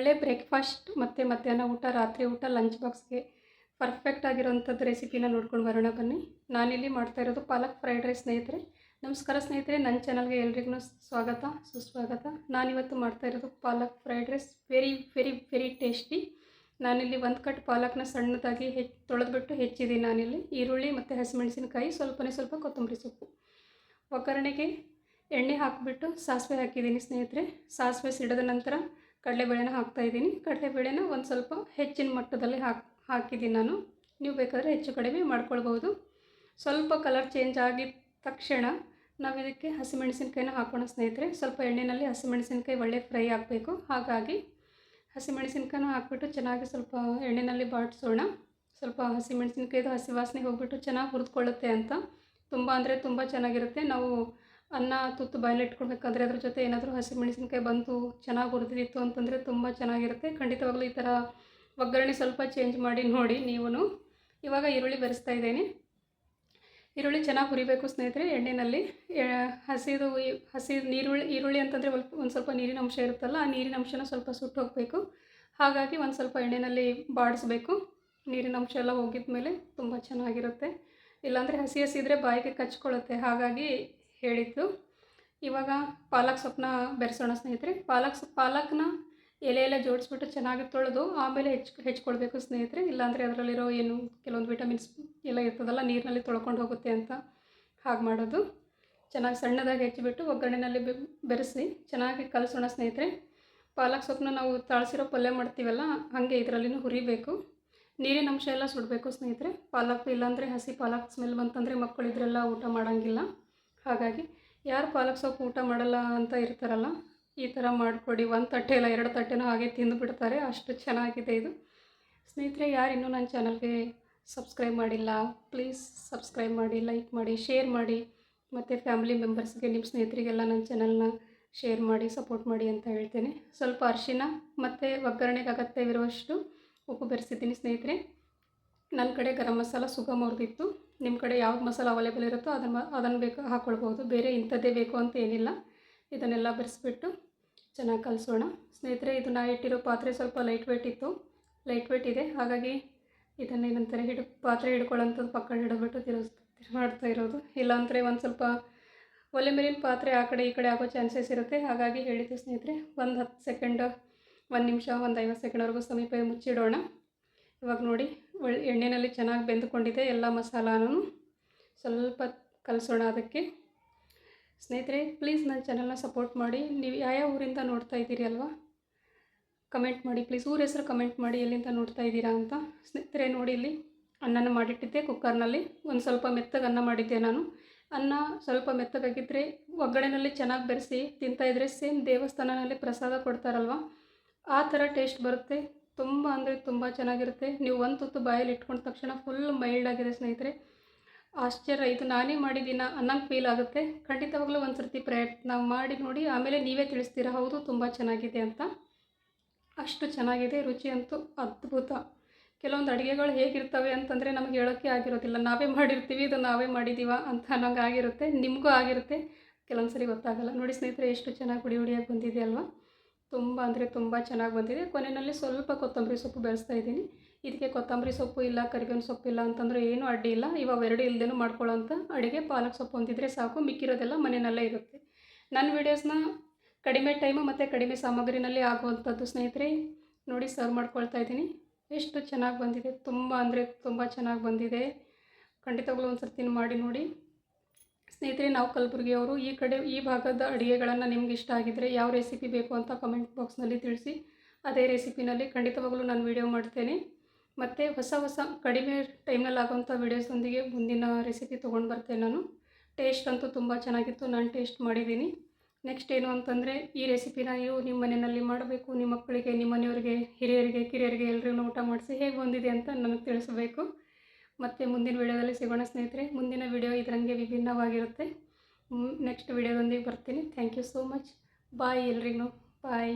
ಒಳ್ಳೆ ಬ್ರೇಕ್ಫಾಸ್ಟ್ ಮತ್ತು ಮಧ್ಯಾಹ್ನ ಊಟ, ರಾತ್ರಿ ಊಟ, ಲಂಚ್ ಬಾಕ್ಸ್ಗೆ ಪರ್ಫೆಕ್ಟ್ ಆಗಿರೋಂಥದ್ದು ರೆಸಿಪಿನ ನೋಡ್ಕೊಂಡು ಬರೋಣ ಬನ್ನಿ. ನಾನಿಲ್ಲಿ ಮಾಡ್ತಾ ಇರೋದು ಪಾಲಕ್ ಫ್ರೈಡ್ ರೈಸ್ ಸ್ನೇಹಿತರೆ. ನಮಸ್ಕಾರ ಸ್ನೇಹಿತರೆ, ನನ್ನ ಚಾನಲ್ಗೆ ಎಲ್ರಿಗೂ ಸ್ವಾಗತ ಸುಸ್ವಾಗತ. ನಾನಿವತ್ತು ಮಾಡ್ತಾ ಇರೋದು palak fried rice. Very very very tasty. ನಾನಿಲ್ಲಿ ಒಂದು ಕಟ್ ಪಾಲಕ್ನ ಸಣ್ಣದಾಗಿ ತೊಳೆದ್ಬಿಟ್ಟು ಹೆಚ್ಚಿದ್ದೀನಿ. ನಾನಿಲ್ಲಿ ಈರುಳ್ಳಿ ಮತ್ತು ಹಸಿಮೆಣಸಿನಕಾಯಿ, ಸ್ವಲ್ಪ ಕೊತ್ತಂಬರಿ ಸೊಪ್ಪು. ಒಗ್ಗರಣೆಗೆ ಎಣ್ಣೆ ಹಾಕಿಬಿಟ್ಟು ಸಾಸಿವೆ ಹಾಕಿದ್ದೀನಿ ಸ್ನೇಹಿತರೆ. ಸಾಸಿವೆ ಸಿಡಿದ ನಂತರ ಕಡಲೆಬೇಳೆನ ಹಾಕ್ತಾಯಿದ್ದೀನಿ. ಕಡಲೆಬೇಳೆನ ಒಂದು ಸ್ವಲ್ಪ ಹೆಚ್ಚಿನ ಮಟ್ಟದಲ್ಲಿ ಹಾಕಿದ್ದೀನಿ ನಾನು. ನೀವು ಬೇಕಾದರೆ ಹೆಚ್ಚು ಕಡಿಮೆ ಮಾಡ್ಕೊಳ್ಬೋದು. ಸ್ವಲ್ಪ ಕಲರ್ ಚೇಂಜ್ ಆಗಿದ ತಕ್ಷಣ ನಾವು ಇದಕ್ಕೆ ಹಸಿಮೆಣಸಿನ್ಕಾಯಿನ ಹಾಕೋಣ ಸ್ನೇಹಿತರೆ. ಸ್ವಲ್ಪ ಎಣ್ಣೆಯಲ್ಲಿ ಹಸಿಮೆಣಸಿನ್ಕಾಯಿ ಒಳ್ಳೆ ಫ್ರೈ ಆಗಬೇಕು. ಹಾಗಾಗಿ ಹಸಿಮೆಣಸಿನ್ಕಾಯಿನ ಹಾಕ್ಬಿಟ್ಟು ಚೆನ್ನಾಗಿ ಸ್ವಲ್ಪ ಎಣ್ಣೆಯಲ್ಲಿ ಬಾಡಿಸೋಣ. ಸ್ವಲ್ಪ ಹಸಿಮೆಣಸಿನ್ಕಾಯ್ದು ಹಸಿ ವಾಸನೆ ಹೋಗ್ಬಿಟ್ಟು ಚೆನ್ನಾಗಿ ಹುರಿದುಕೊಳ್ಳುತ್ತೆ ಅಂತ. ತುಂಬ ಅಂದರೆ ತುಂಬ ಚೆನ್ನಾಗಿರುತ್ತೆ. ನಾವು ಅನ್ನ ತುತ್ತು ಬಾಯಲ್ಲಿ ಇಟ್ಕೊಳ್ಬೇಕಾದ್ರೆ ಅದ್ರ ಜೊತೆ ಏನಾದರೂ ಹಸಿಮೆಣಸಿನ್ಕಾಯಿ ಬಂತು ಚೆನ್ನಾಗಿ ಹುರಿದಿತ್ತು ಅಂತಂದರೆ ತುಂಬ ಚೆನ್ನಾಗಿರುತ್ತೆ. ಖಂಡಿತವಾಗ್ಲೂ ಈ ಥರ ಒಗ್ಗರಣೆ ಸ್ವಲ್ಪ ಚೇಂಜ್ ಮಾಡಿ ನೋಡಿ ನೀವು. ಇವಾಗ ಈರುಳ್ಳಿ ಬೆರೆಸ್ತಾ ಇದ್ದೀನಿ. ಈರುಳ್ಳಿ ಚೆನ್ನಾಗಿ ಹುರಿಬೇಕು ಸ್ನೇಹಿತರೆ ಎಣ್ಣೆಯಲ್ಲಿ. ಹಸಿ ಈರುಳ್ಳಿ ಅಂತಂದರೆ ಒಂದು ಸ್ವಲ್ಪ ನೀರಿನ ಅಂಶ ಇರುತ್ತಲ್ಲ, ಆ ನೀರಿನ ಅಂಶನ ಸ್ವಲ್ಪ ಸುಟ್ಟು ಹೋಗಬೇಕು. ಹಾಗಾಗಿ ಒಂದು ಸ್ವಲ್ಪ ಎಣ್ಣೆಯಲ್ಲಿ ಬಾಡಿಸ್ಬೇಕು. ನೀರಿನ ಅಂಶ ಎಲ್ಲ ಹೋಗಿದ ಮೇಲೆ ತುಂಬ ಚೆನ್ನಾಗಿರುತ್ತೆ. ಇಲ್ಲಾಂದರೆ ಹಸಿ ಇದ್ದರೆ ಬಾಯಿಗೆ ಕಚ್ಕೊಳ್ಳುತ್ತೆ. ಹಾಗಾಗಿ ಹೇಳಿದ್ದು. ಇವಾಗ ಪಾಲಕ್ ಸೊಪ್ಪನ್ನ ಬೆರೆಸೋಣ ಸ್ನೇಹಿತರೆ. ಪಾಲಕ್ನ ಎಲೆ ಜೋಡಿಸ್ಬಿಟ್ಟು ಚೆನ್ನಾಗಿ ತೊಳೆದು ಆಮೇಲೆ ಹೆಚ್ಕೊಳ್ಬೇಕು ಸ್ನೇಹಿತರೆ. ಇಲ್ಲಾಂದರೆ ಅದರಲ್ಲಿರೋ ಏನು ಕೆಲವೊಂದು ವಿಟಮಿನ್ಸ್ ಎಲ್ಲ ಇರ್ತದಲ್ಲ, ನೀರಿನಲ್ಲಿ ತೊಳ್ಕೊಂಡು ಹೋಗುತ್ತೆ ಅಂತ ಹಾಗೆ ಮಾಡೋದು. ಚೆನ್ನಾಗಿ ಸಣ್ಣದಾಗಿ ಹೆಚ್ಚಿಬಿಟ್ಟು ಒಗ್ಗರಣೆಯಲ್ಲಿ ಬೆರೆಸಿ ಚೆನ್ನಾಗಿ ಕಲಸೋಣ ಸ್ನೇಹಿತರೆ. ಪಾಲಕ್ ಸೊಪ್ಪನ್ನ ನಾವು ತಾಳಿಸಿರೋ ಪಲ್ಯ ಮಾಡ್ತೀವಲ್ಲ, ಹಾಗೆ ಇದರಲ್ಲಿನೂ ಹುರಿಬೇಕು. ನೀರಿನ ಅಂಶ ಎಲ್ಲ ಸುಡಬೇಕು ಸ್ನೇಹಿತರೆ. ಪಾಲಕ್ ಇಲ್ಲಾಂದರೆ ಹಸಿ ಪಾಲಕ್ ಸ್ಮೆಲ್ ಬಂತಂದರೆ ಮಕ್ಕಳಿದ್ರೆಲ್ಲ ಊಟ ಮಾಡೋಂಗಿಲ್ಲ. ಹಾಗಾಗಿ ಯಾರು ಪಾಲಕ್ ಸೊಪ್ಪು ಊಟ ಮಾಡಲ್ಲ ಅಂತ ಇರ್ತಾರಲ್ಲ, ಈ ಥರ ಮಾಡಿಕೊಡಿ. ಒಂದು ತಟ್ಟೆ ಇಲ್ಲ 2 ತಟ್ಟೆನೂ ಹಾಗೆ ತಿಂದುಬಿಡ್ತಾರೆ. ಅಷ್ಟು ಚೆನ್ನಾಗಿದೆ ಇದು ಸ್ನೇಹಿತರೆ. ಯಾರು ಇನ್ನೂ ನನ್ನ ಚಾನಲ್ಗೆ ಸಬ್ಸ್ಕ್ರೈಬ್ ಮಾಡಿಲ್ಲ, ಪ್ಲೀಸ್ ಸಬ್ಸ್ಕ್ರೈಬ್ ಮಾಡಿ, ಲೈಕ್ ಮಾಡಿ, ಶೇರ್ ಮಾಡಿ. ಮತ್ತು ಫ್ಯಾಮಿಲಿ ಮೆಂಬರ್ಸ್ಗೆ, ನಿಮ್ಮ ಸ್ನೇಹಿತರಿಗೆಲ್ಲ ನನ್ನ ಚಾನಲ್ನ ಶೇರ್ ಮಾಡಿ, ಸಪೋರ್ಟ್ ಮಾಡಿ ಅಂತ ಹೇಳ್ತೇನೆ. ಸ್ವಲ್ಪ ಅರಿಶಿನ ಮತ್ತು ಒಗ್ಗರಣೆಗೆ ಅಗತ್ಯವಿರುವಷ್ಟು ಉಪ್ಪು ಬೆರೆಸಿದ್ದೀನಿ ಸ್ನೇಹಿತರೆ. ನನ್ನ ಕಡೆ ಗರಂ ಮಸಾಲ ಸುಗಮ್ ಅವ್ರದ್ದಿತ್ತು. ನಿಮ್ಮ ಕಡೆ ಯಾವ್ದು ಮಸಾಲ ಅವೈಲೇಬಲ್ ಇರುತ್ತೋ ಅದನ್ನು ಬೇಕು ಹಾಕ್ಕೊಳ್ಬೋದು. ಬೇರೆ ಇಂಥದ್ದೇ ಬೇಕು ಅಂತ ಏನಿಲ್ಲ. ಇದನ್ನೆಲ್ಲ ಬೆರೆಸ್ಬಿಟ್ಟು ಚೆನ್ನಾಗಿ ಕಲಿಸೋಣ ಸ್ನೇಹಿತರೆ. ಇದು ನಾ ಇಟ್ಟಿರೋ ಪಾತ್ರೆ ಸ್ವಲ್ಪ ಲೈಟ್ ವೇಟ್ ಇದೆ. ಹಾಗಾಗಿ ಇದನ್ನೇನಂತಾರೆ ಪಾತ್ರೆ ಹಿಡ್ಕೊಳ್ಳೋಂಥದ್ದು ಪಕ್ಕ ಹಿಡಿದ್ಬಿಟ್ಟು ತಿರುಗಾಡ್ತಾ ಇರೋದು. ಇಲ್ಲಾಂದರೆ ಒಂದು ಸ್ವಲ್ಪ ಒಲೆ ಮೇಲಿನ ಪಾತ್ರೆ ಆ ಕಡೆ ಈ ಕಡೆ ಆಗೋ ಚಾನ್ಸಸ್ ಇರುತ್ತೆ. ಹಾಗಾಗಿ ಹೇಳಿದ್ದೆ ಸ್ನೇಹಿತರೆ. ಒಂದು 10 ಸೆಕೆಂಡ್, 1 ನಿಮಿಷ, ಒಂದು 50 ಸೆಕೆಂಡ್ವರೆಗೂ ಸಮೀಪ ಮುಚ್ಚಿಡೋಣ. ಇವಾಗ ನೋಡಿ ಎಣ್ಣೆಯಲ್ಲಿ ಚೆನ್ನಾಗಿ ಬೆಂದುಕೊಂಡಿದೆ ಎಲ್ಲ ಮಸಾಲಾನು. ಸ್ವಲ್ಪ ಕಲಸೋಣ ಅದಕ್ಕೆ ಸ್ನೇಹಿತರೆ. ಪ್ಲೀಸ್ ನನ್ನ ಚಾನಲ್ನ ಸಪೋರ್ಟ್ ಮಾಡಿ. ನೀವು ಯಾವ ಊರಿಂದ ನೋಡ್ತಾ ಇದ್ದೀರಿ ಅಲ್ವಾ, ಕಮೆಂಟ್ ಮಾಡಿ ಪ್ಲೀಸ್. ಊರ ಹೆಸರು ಕಮೆಂಟ್ ಮಾಡಿ, ಎಲ್ಲಿಂದ ನೋಡ್ತಾ ಇದ್ದೀರಾ ಅಂತ ಸ್ನೇಹಿತರೆ. ನೋಡಿ ಇಲ್ಲಿ ಅನ್ನನ ಮಾಡಿಟ್ಟಿದ್ದೆ ಕುಕ್ಕರ್ನಲ್ಲಿ. ಒಂದು ಸ್ವಲ್ಪ ಮೆತ್ತಗೆ ಅನ್ನ ಮಾಡಿದ್ದೆ ನಾನು. ಅನ್ನ ಸ್ವಲ್ಪ ಮೆತ್ತಗಾಗಿದ್ದರೆ ಒಗ್ಗರಣೆಯಲ್ಲಿ ಚೆನ್ನಾಗಿ ಬೆರೆಸಿ ತಿಂತಾಯಿದ್ರೆ ಸೇಮ್ ದೇವಸ್ಥಾನದಲ್ಲಿ ಪ್ರಸಾದ ಕೊಡ್ತಾರಲ್ವ, ಆ ಥರ ಟೇಸ್ಟ್ ಬರುತ್ತೆ. ತುಂಬ ಅಂದರೆ ತುಂಬ ಚೆನ್ನಾಗಿರುತ್ತೆ. ನೀವು ಒಂದು ತುತ್ತು ಬಾಯಲ್ಲಿ ಇಟ್ಕೊಂಡ ತಕ್ಷಣ ಫುಲ್ ಮೈಲ್ಡ್ ಆಗಿದೆ ಸ್ನೇಹಿತರೆ. ಆಶ್ಚರ್ಯ, ಇದು ನಾನೇ ಮಾಡಿದ್ದೀನ ಅನ್ನಂಗೆ ಫೀಲ್ ಆಗುತ್ತೆ. ಖಂಡಿತವಾಗ್ಲೂ ಒಂದು ಸರ್ತಿ ಪ್ರಯತ್ನ ಮಾಡಿ ನೋಡಿ, ಆಮೇಲೆ ನೀವೇ ತಿಳಿಸ್ತೀರಾ ಹೌದು ತುಂಬ ಚೆನ್ನಾಗಿದೆ ಅಂತ. ಅಷ್ಟು ಚೆನ್ನಾಗಿದೆ. ರುಚಿ ಅಂತೂ ಅದ್ಭುತ. ಕೆಲವೊಂದು ಅಡುಗೆಗಳು ಹೇಗಿರ್ತವೆ ಅಂತಂದರೆ ನಮಗೆ ಹೇಳೋಕ್ಕೆ ಆಗಿರೋದಿಲ್ಲ. ನಾವೇ ಮಾಡಿರ್ತೀವಿ, ಇದು ನಾವೇ ಮಾಡಿದ್ದೀವ ಅಂತ ಅನ್ನೋಂಗೆ ಆಗಿರುತ್ತೆ. ನಿಮಗೂ ಆಗಿರುತ್ತೆ, ಕೆಲವೊಂದು ಸರಿ ಗೊತ್ತಾಗಲ್ಲ. ನೋಡಿ ಸ್ನೇಹಿತರೆ, ಎಷ್ಟು ಚೆನ್ನಾಗಿ ಹುಡಿಯಾಗಿ ಬಂದಿದೆ ಅಲ್ವಾ. ತುಂಬ ಅಂದರೆ ತುಂಬ ಚೆನ್ನಾಗಿ ಬಂದಿದೆ. ಕೊನೆಯಲ್ಲಿ ಸ್ವಲ್ಪ ಕೊತ್ತಂಬರಿ ಸೊಪ್ಪು ಬೆಳೆಸ್ತಾ ಇದ್ದೀನಿ. ಇದಕ್ಕೆ ಕೊತ್ತಂಬರಿ ಸೊಪ್ಪು ಇಲ್ಲ, ಕರಿಬೇವಿನ ಸೊಪ್ಪು ಇಲ್ಲ ಅಂತಂದರೆ ಏನೂ ಅಡ್ಡಿ ಇಲ್ಲ. ಇವಾಗ 2 ಇಲ್ಲದೇನೂ ಮಾಡ್ಕೊಳ್ಳೋಂಥ ಅಡುಗೆ ಪಾಲಕ್ ಸೊಪ್ಪು ಹೊಂದಿದ್ರೆ ಸಾಕು. ಮಿಕ್ಕಿರೋದೆಲ್ಲ ಮನೆಯಲ್ಲೇ ಇರುತ್ತೆ. ನನ್ನ ವೀಡಿಯೋಸ್ನ ಕಡಿಮೆ ಟೈಮು ಮತ್ತು ಕಡಿಮೆ ಸಾಮಗ್ರಿನಲ್ಲಿ ಆಗುವಂಥದ್ದು ಸ್ನೇಹಿತರೆ. ನೋಡಿ ಸರ್ವ್ ಮಾಡ್ಕೊಳ್ತಾ ಇದ್ದೀನಿ. ಎಷ್ಟು ಚೆನ್ನಾಗಿ ಬಂದಿದೆ, ತುಂಬ ಅಂದರೆ ತುಂಬ ಚೆನ್ನಾಗಿ ಬಂದಿದೆ. ಖಂಡಿತವಾಗ್ಲೂ ಒಂದು ಸರ್ತಿ ಮಾಡಿ ನೋಡಿ ಸ್ನೇಹಿತರೆ. ನಾವು ಕಲಬುರಗಿಯವರು. ಈ ಭಾಗದ ಅಡುಗೆಗಳನ್ನು ನಿಮ್ಗೆ ಇಷ್ಟ ಆಗಿದ್ದರೆ ಯಾವ ರೆಸಿಪಿ ಬೇಕು ಅಂತ ಕಮೆಂಟ್ ಬಾಕ್ಸ್ನಲ್ಲಿ ತಿಳಿಸಿ. ಅದೇ ರೆಸಿಪಿನಲ್ಲಿ ಖಂಡಿತವಾಗ್ಲೂ ನಾನು ವಿಡಿಯೋ ಮಾಡ್ತೇನೆ. ಮತ್ತು ಹೊಸ ಕಡಿಮೆ ಟೈಮ್ನಲ್ಲಿ ಆಗೋಂಥ ವೀಡಿಯೋಸೊಂದಿಗೆ ಮುಂದಿನ ರೆಸಿಪಿ ತೊಗೊಂಡು ಬರ್ತೇನೆ ನಾನು. ಟೇಸ್ಟ್ ಅಂತೂ ತುಂಬ ಚೆನ್ನಾಗಿತ್ತು. ನಾನು ಟೇಸ್ಟ್ ಮಾಡಿದ್ದೀನಿ. ನೆಕ್ಸ್ಟ್ ಏನು ಅಂತಂದರೆ, ಈ ರೆಸಿಪಿನ ನೀವು ನಿಮ್ಮ ಮನೆಯಲ್ಲಿ ಮಾಡಬೇಕು. ನಿಮ್ಮ ಮಕ್ಕಳಿಗೆ, ನಿಮ್ಮ ಮನೆಯವರಿಗೆ, ಹಿರಿಯರಿಗೆ, ಕಿರಿಯರಿಗೆ ಎಲ್ಲರಿಗೂ ಊಟ ಮಾಡಿಸಿ ಹೇಗೆ ಬಂದಿದೆ ಅಂತ ನನಗೆ ತಿಳಿಸಬೇಕು. ಮತ್ತು ಮುಂದಿನ ವೀಡಿಯೋದಲ್ಲಿ ಸಿಗೋಣ ಸ್ನೇಹಿತರೆ. ಮುಂದಿನ ವೀಡಿಯೋ ಇದರಂಗೆ ವಿಭಿನ್ನವಾಗಿರುತ್ತೆ. ನೆಕ್ಸ್ಟ್ ವೀಡಿಯೋದೊಂದಿಗೆ ಬರ್ತೀನಿ. Thank you so much. Bye ಎಲ್ರಿಗೂ. ಬಾಯ್.